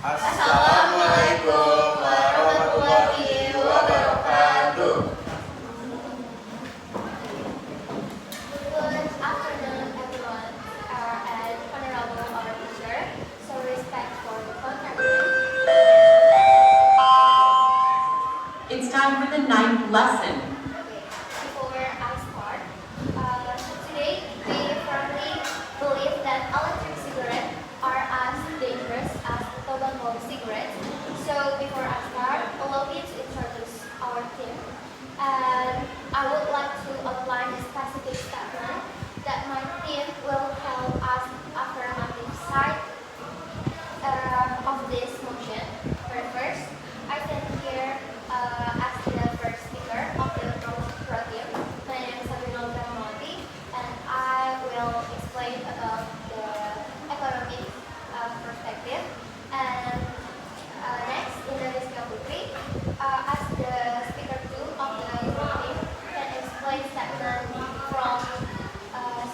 Assalamualaikum warahmatullahi wabarakatuh. Good afternoon, everyone, and honorable our teacher. So respect for the Contra. It's time for the 9th lesson. Okay, before I start, today we firmly believe that electric cigarettes are as dangerous as tobacco cigarettes. So before I start, allow me to introduce our team. And I would like to outline a specific statement that my team will help us affirmative side of this motion. First, I stand here as the first speaker of the pro team. My name is and I will explain about the economic perspective. And next, Indonesia Putri, as the speaker 2 of the pro team, can explain statement from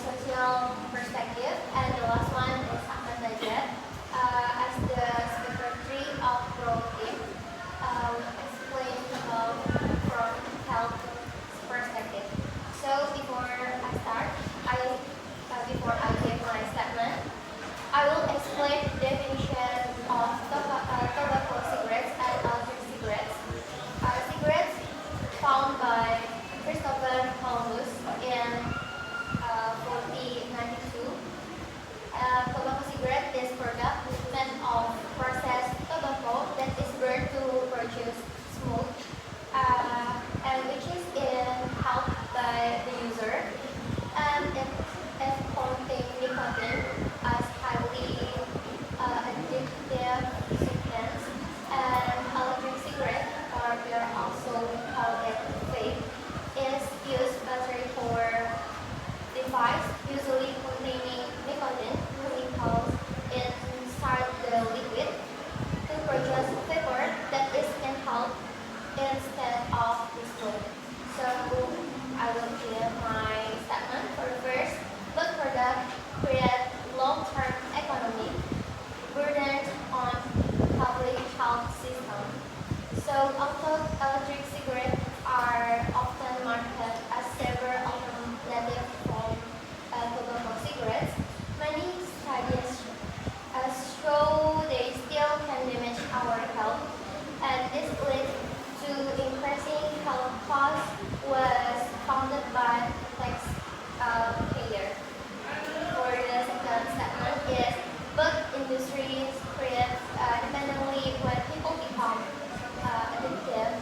social perspective. And the last one is Ahmad Najat, as the speaker 3 of pro team, explain about from health perspective. So before I start, before I give my statement, I will explain the definition of tobacco cigarettes and electric cigarettes. Cigarettes found by Christopher Columbus in 1492. Tobacco cigarette is product made of processed tobacco that is burned to produce smoke, and which is inhaled by the user, and it contains nicotine as highly addictive substance. And electric cigarette, or we are also call it vape, is used battery for device usually containing nicotine chemicals inside the liquid to produce vapor that is inhaled instead of dissolved. So I will give my statement for first. Both products create long-term economic burden on public health system. So although electric cigarettes are often marketed as safer alternative from tobacco cigarettes, many studies show they still can damage our health, and this leads to increasing health costs was founded by taxpayer. For the second statement is both industries create dependently when people become addictive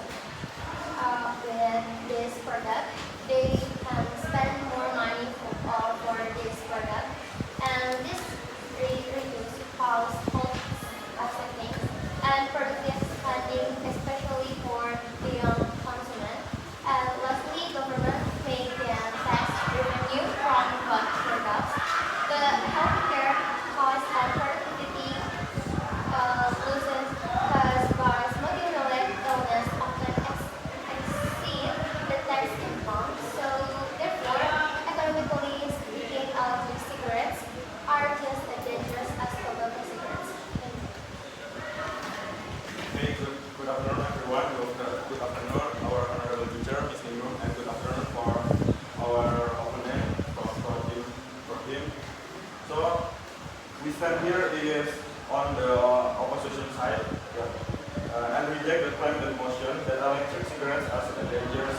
with this product. They can spend more money for this product, and this reduces household savings and productive spending, especially for the young consumer. And lastly, government may gain tax revenue from both products. The healthcare costs and productivity losses caused by smoking-related illness often exceed the tax income. So therefore, economically speaking, electric cigarettes are just as dangerous as tobacco cigarettes. Hey, good afternoon, everyone. Good afternoon, our honorable teacher, Ms. Ningrum, and good afternoon for our opponent for team. So we stand here is on the opposition side, and reject the claim that motion that electric cigarettes are as dangerous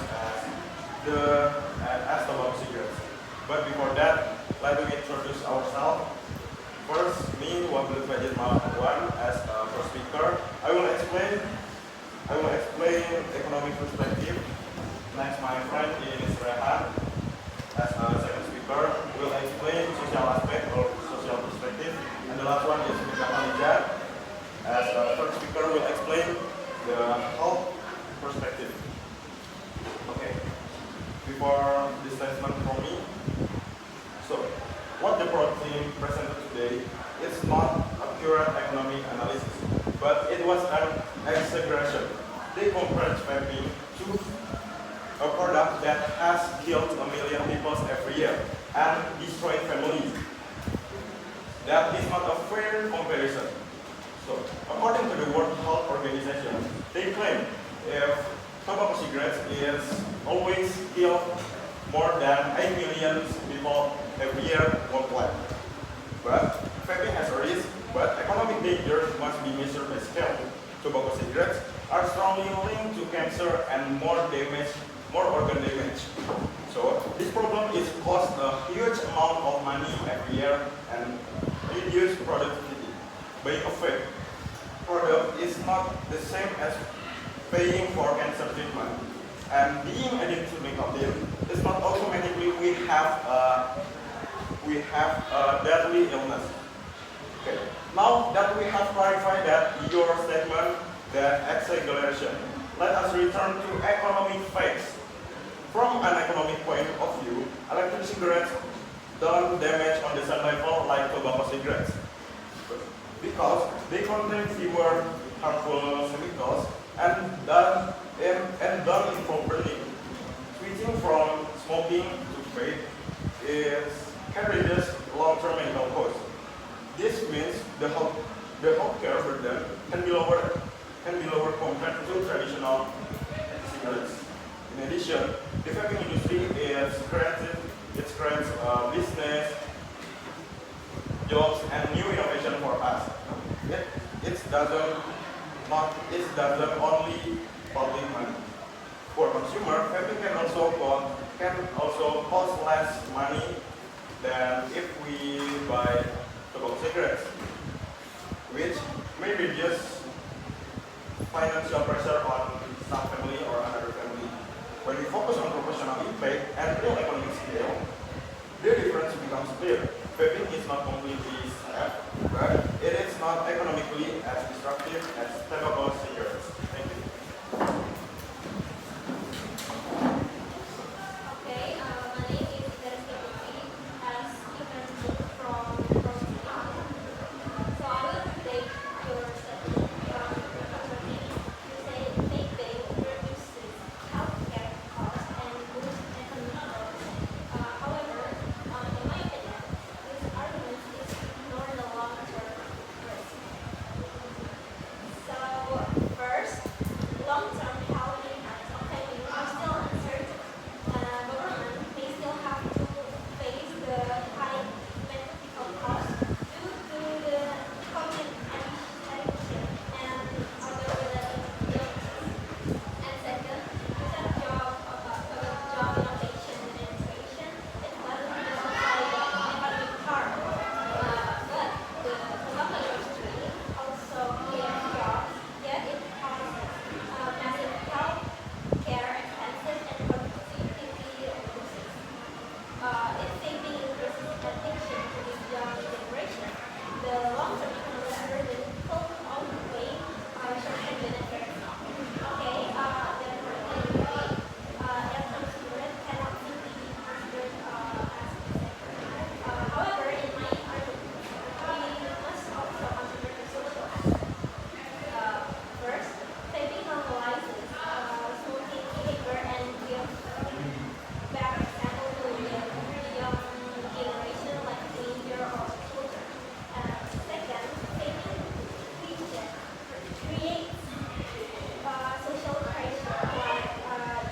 as tobacco cigarettes. But before that, let me introduce ourselves. First, me, Wakil Fajid Malawan, as first speaker. I will explain economic perspective. Next, my friend is Rehan, as second speaker, will explain social aspect or social perspective. And the last one is Mr. Khalija, as third speaker, will explain the health perspective. Okay. Before this statement from me, so what the pro team presented today is not accurate economic analysis, but it was an exaggeration. They compared vaping to a product that has killed 1 million people every year and destroyed families. That is not a fair comparison. So, according be measured by scale, tobacco cigarettes are strongly linked to cancer and more organ damage. So this problem is cost a huge amount of money every year and reduce productivity. Buying a vape product is not the same as paying for cancer treatment. And being addicted to nicotine is not automatically we have a deadly illness. Okay. Now that we have clarified that your statement that acceleration, let us return to economic facts. From an economic point of view, electronic cigarettes don't damage on the same level like tobacco cigarettes because they contain fewer harmful chemicals and don't involve burning. Switching from smoking to vape carries long-term medical costs. This means the healthcare burden can be lower compared to traditional cigarettes. In addition, the vaping industry is creative. It creates business, jobs, and new innovation for us. It doesn't only public money. For consumer, vaping can also cost less money than if we buy tobacco cigarettes, which may reduce financial pressure on some family or another family. When we focus on proportional impact and real economic scale, the difference becomes clear. Vaping is not completely safe, but it is not economically as destructive as tobacco cigarettes. Thank you. Okay, my name is Teresa. As you can see from so I will take your statement from you say vaping reduces healthcare costs and boosts economic growth. However, in my opinion, this argument is ignore the long-term risk. So first, long-term health impacts of vaping are still uncertain. Government may still have to face the high medical costs due to the COVID addiction and other related illnesses. And second, instead of job innovation and integration, it doesn't justify the economic harm. But the tobacco industry also creates jobs, yet it causes massive health care expenses and productivity losses. If vaping increases addiction to this young generation, the long-term economic burden could outweigh short-term benefits. Okay, therefore, electronic cigarettes cannot simply be considered as safe. However, in my argument, we must also consider the social aspect. First, vaping normalizes smoking behavior and gives bad example to the young generation like teenager or children. Second, vaping creates social pressure like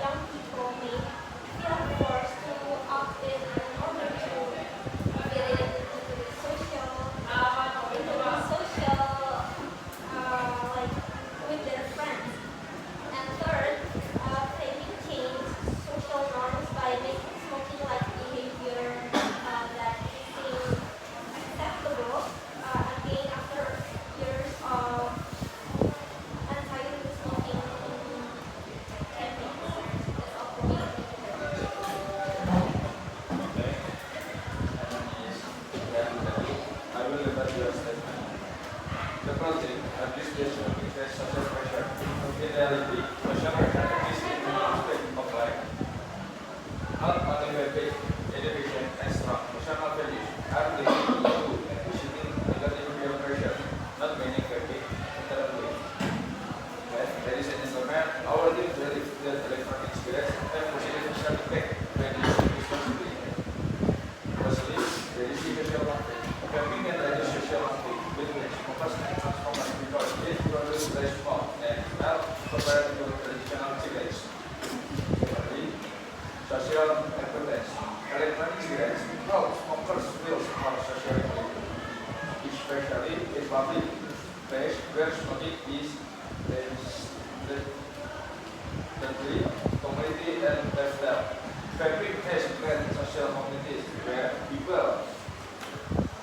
young people may feel forced to opt in order to fit into the social like with their friends. And third, vaping changes social norms by making smoking like behavior that seems acceptable again after years of anti-smoking campaigns. That's all for me. Okay. I will rebut your statement. The closing, administration faces social pressure. In reality, social pressure exists in many aspects of life. Not only vaping, education, and strong emotional values are linked to pushing negative peer pressure, not meaning vaping entirely. Okay, ladies and gentlemen, our team believes that electronic cigarettes have positive social impact when used responsibly. Firstly, there is social market. Vaping can reduce social market between smokers and non-smokers because it produces less smoke and smell compared to traditional cigarettes. Secondly, social acceptance. Electronic cigarettes help smokers feel more socially, especially in public place where smoking is deadly, community and lifestyle. Vaping has created social communities where people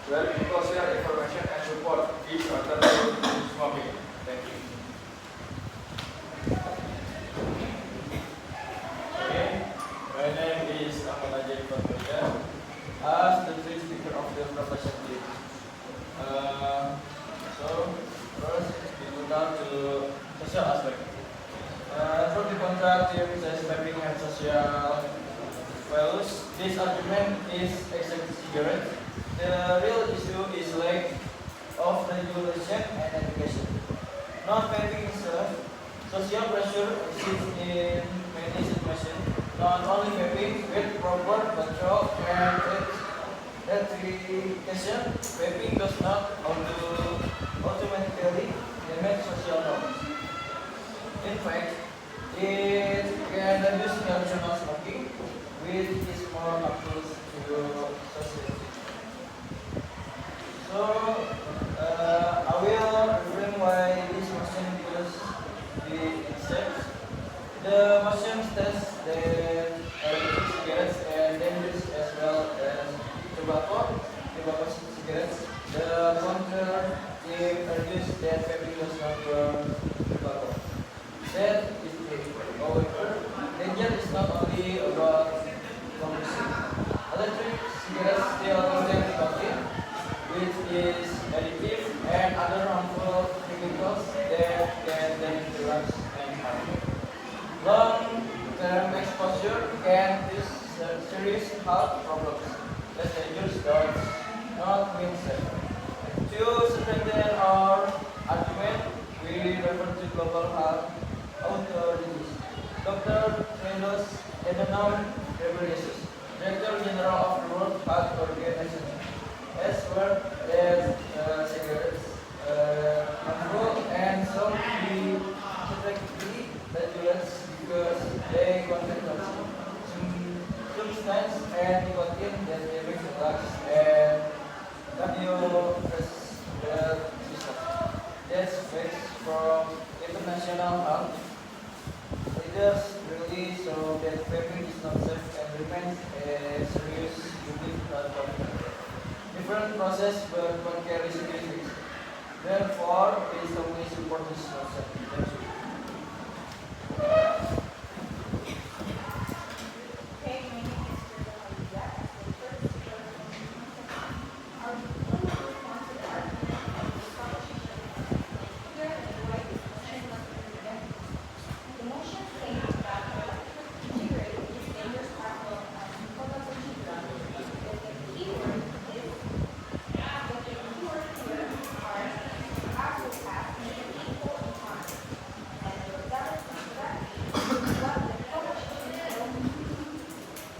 share information and support each other through smoking. Thank you. Okay, my name is Contra. As the chief speaker of the profession team. So first we go down to social aspect. Through the contract team says vaping and social values. This argument is exactly cigarette. The real issue is lack of regulation and education. Not vaping itself, social pressure exists in many situations. Not only vaping, with proper control and education, vaping does not automatically damage social norms. In fact, it can reduce traditional smoking, which is more harmful to society. So, I will reframe why this motion must be accepted. The motion states that cigarettes and dangerous as well as tobacco cigarettes. The Contra team argues that vaping does not burn tobacco. That is true. However, danger is not only about combustion. Electric cigarettes still contain nicotine, which is addictive, and other harmful chemicals that can damage the lungs and heart. Long-term exposure can cause serious health problems. Less dangerous does not mean safer. To strengthen our argument, we refer to global health authorities. Dr. Tedros Adhanom Ghebreyesus, Director General of the World Health Organization, has warned that cigarettes harmful and should be strictly regulated because they contain toxic substance and nicotine that damage the lungs and cardiovascular system. That's facts from international health leaders really show that vaping is not safe and remains a serious public health problem. Different process but one carries serious risks. Therefore, we strongly support this motion. Thank you. Okay, my name is Olivia. As the first speaker of the our response to the argument of the proposition here and why this motion must be rejected. The motion states that cigarette is dangerous as well as tobacco cigarette. The keyword is that the keyword here are as well as equal in harm. And that is exactly what the proposition tells me.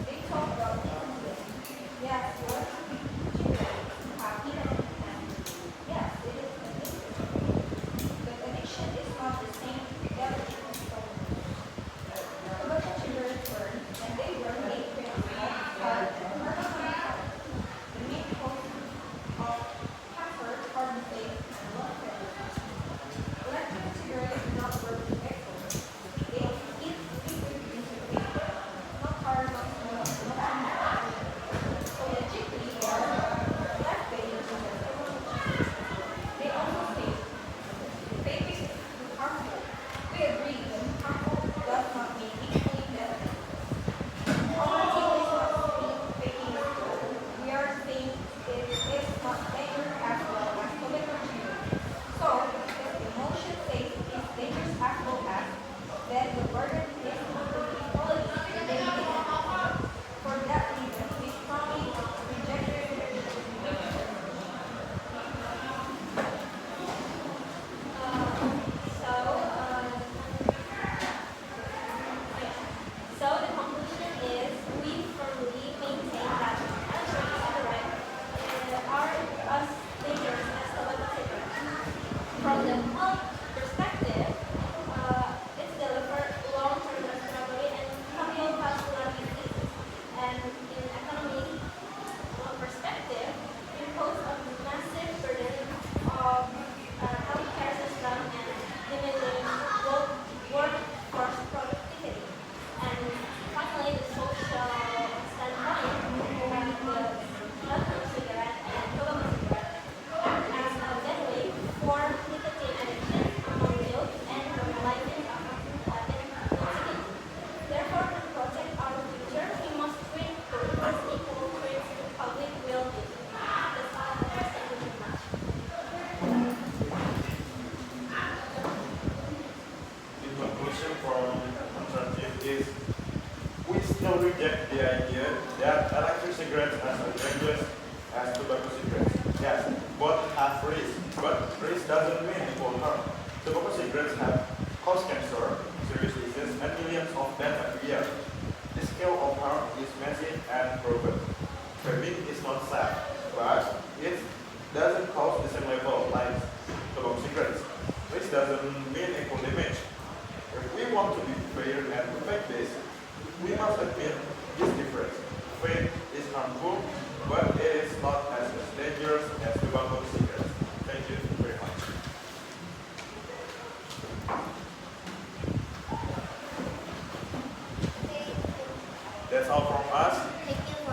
They talk about nicotine. Yes, what cigarettes have nicotine. Yes, it is addictive. But addiction is not the same reality as smoking. Tobacco cigarettes burn, and they burn 8 grams of heart and carbon. The main cause of cancer, heart disease, and lung failure. Electric cigarettes do not burn electrons. They eat liquid into paper, not carbon, not smoke, not ammonia. So logically, they are less dangerous than tobacco cigarettes. They also say vaping is harmful. We agree that harmful does not mean equally beneficial. Our team is not saying vaping is good. We are saying it is not dangerous as well as tobacco cigarettes. So, if the motion says it's dangerous as well as, then the burden is equality and they need it. For that reason, we strongly reject the motion. So the conclusion is we firmly maintain that electronic cigarettes are as dangerous as tobacco cigarettes. From the health perspective, it's delivered long-term respiratory and cardiovascular diseases. And in economic perspective, impose a massive burden of healthcare risk doesn't mean equal harm. Tobacco cigarettes have caused cancer, serious diseases, and millions of deaths every year. The scale of harm is massive and proven. Vaping is not safe, but it doesn't cause the same level like tobacco cigarettes. Risk doesn't mean equal damage. If we want to be fair and perfect this, we must admit this difference. Vape is harmful, but it is not as dangerous as tobacco cigarettes. Thank you very much. Okay, That's all from us. thank you for